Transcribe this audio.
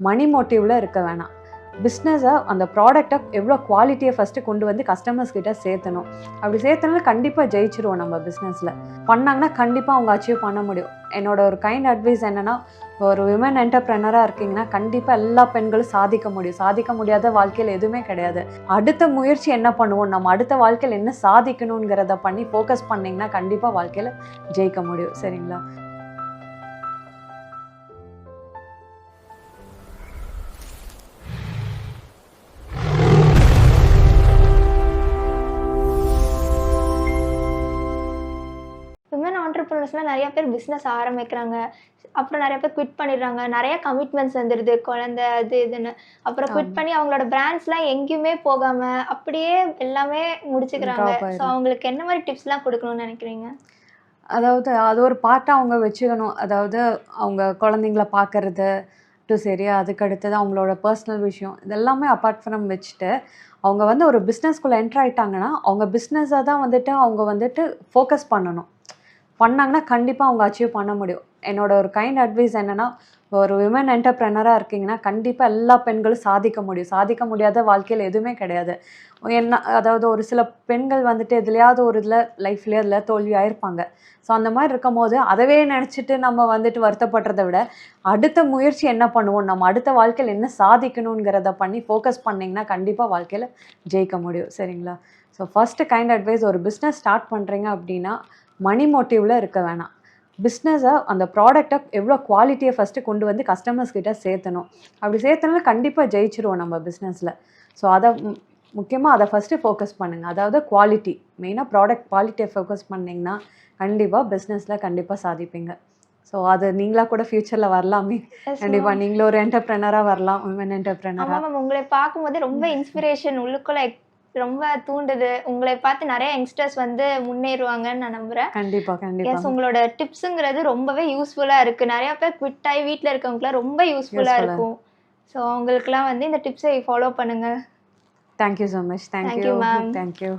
மணி மோட்டிவில் இருக்க வேணாம். பிஸ்னஸை அந்த ப்ராடக்டை எவ்வளோ குவாலிட்டியை ஃபஸ்ட்டு கொண்டு வந்து கஸ்டமர்ஸ் கிட்ட சேர்த்தணும். அப்படி சேர்த்தனால கண்டிப்பாக ஜெயிச்சிருவோம் நம்ம பிஸ்னஸில். பண்ணாங்கன்னா கண்டிப்பாக அவங்க அச்சீவ் பண்ண முடியும். என்னோட ஒரு கைண்ட் அட்வைஸ் என்னென்னா, ஒரு விமன் என்டர்ப்ரெனராக இருக்கீங்கன்னா கண்டிப்பாக எல்லா பெண்களும் சாதிக்க முடியும். சாதிக்க முடியாத வாழ்க்கையில் எதுவுமே கிடையாது. அடுத்த முயற்சி என்ன பண்ணுவோம், நம்ம அடுத்த வாழ்க்கையில் என்ன சாதிக்கணுங்கிறத பண்ணி ஃபோக்கஸ் பண்ணிங்கன்னா கண்டிப்பாக வாழ்க்கையில் ஜெயிக்க முடியும். சரிங்களா? விமன் ஆண்டர்பிரினர்ஸ்லாம் நிறைய பேர் பிஸ்னஸ் ஆரம்பிக்கிறாங்க. அப்புறம் நிறைய பேர் குவிட் பண்ணிடுறாங்க. நிறைய கமிட்மெண்ட்ஸ் வந்துடுது. குழந்தை அது இதுன்னு. அப்புறம் குவிட் பண்ணி அவங்களோட பிராண்ட்ஸ்லாம் எங்கேயுமே போகாம அப்படியே எல்லாமே முடிச்சுக்கிறாங்க. ஸோ அவங்களுக்கு என்ன மாதிரி டிப்ஸ்லாம் கொடுக்கணும்னு நினைக்கிறீங்க? அதாவது அது ஒரு பார்ட்டாக அவங்க வச்சுக்கணும். அதாவது அவங்க குழந்தைங்கள பார்க்கறது சரி, அதுக்கு அடுத்தது அவங்களோட பர்சனல் விஷயம் இதெல்லாமே அப்பார்ட் ஃப்ரம் வச்சுட்டு அவங்க வந்து ஒரு பிஸ்னஸ்குள்ளே என்ட்ரு ஆகிட்டாங்கன்னா அவங்க பிஸ்னஸை தான் அவங்க ஃபோக்கஸ் பண்ணணும். பண்ணாங்கன்னா கண்டிப்பாக அவங்க அச்சீவ் பண்ண முடியும். என்னோட ஒரு கைண்ட் அட்வைஸ் என்னென்னா, ஒரு விமன் என்டர்ப்ரெனராக இருக்கீங்கன்னா கண்டிப்பாக எல்லா பெண்களும் சாதிக்க முடியும். சாதிக்க முடியாத வாழ்க்கையில் எதுவுமே கிடையாது. அதாவது ஒரு சில பெண்கள் எதுலையாவது ஒரு இதில் லைஃப்லேயே அதில் தோல்வி ஆயிருப்பாங்க. ஸோ அந்த மாதிரி இருக்கும்போது அதவே நினச்சிட்டு நம்ம வருத்தப்படுறத விட அடுத்த முயற்சி என்ன பண்ணுவோம், நம்ம அடுத்த வாழ்க்கையில் என்ன சாதிக்கணுங்கிறத பண்ணி ஃபோக்கஸ் பண்ணிங்கன்னா கண்டிப்பாக வாழ்க்கையில் ஜெயிக்க முடியும். சரிங்களா? ஸோ ஃபஸ்ட்டு கைண்ட் அட்வைஸ், ஒரு பிஸ்னஸ் ஸ்டார்ட் பண்ணுறீங்க அப்படின்னா மணி மோட்டிவில் இருக்க வேணாம். பிஸ்னஸை அந்த ப்ராடக்டை எவ்வளோ குவாலிட்டியை ஃபஸ்ட்டு கொண்டு வந்து கஸ்டமர்ஸ் கிட்ட சேர்த்தணும். அப்படி சேர்த்தனால கண்டிப்பாக ஜெயிச்சிருவோம் நம்ம பிஸ்னஸில். ஸோ அதை முக்கியமாக அதை ஃபஸ்ட்டு ஃபோக்கஸ் பண்ணுங்கள். அதாவது குவாலிட்டி, மெயினாக ப்ராடக்ட் குவாலிட்டியை ஃபோக்கஸ் பண்ணிங்கன்னா கண்டிப்பாக பிஸ்னஸில் கண்டிப்பாக சாதிப்பீங்க. ஸோ அது நீங்களாக கூட ஃப்யூச்சரில் வரலாமே. கண்டிப்பாக நீங்களும் ஒரு என்டர்ப்ரெனராக வரலாம், விமன் என்டர்ப்ரெனராக. மேம் உங்களை பார்க்கும்போது ரொம்ப இன்ஸ்பிரேஷன் உள்ளுக்குள்ள ரொம்ப தூண்டுது. உங்களை பார்த்து நிறைய யங்ஸ்டர்ஸ் முன்னேறுவாங்கன்னு நான் நம்புறேன். கண்டிப்பா. உங்களோட டிப்ஸுங்கிறது ரொம்பவே யூஸ்ஃபுல்லா இருக்கு. நிறைய பேர் குவிட் ஆகி வீட்டில் இருக்கவங்களுக்குலாம் ரொம்ப யூஸ்ஃபுல்லா இருக்கும். ஸோ அவங்களுக்குலாம் இந்த டிப்ஸை ஃபாலோ பண்ணுங்க. Thank you so much. Thank you ma'am. Thank you.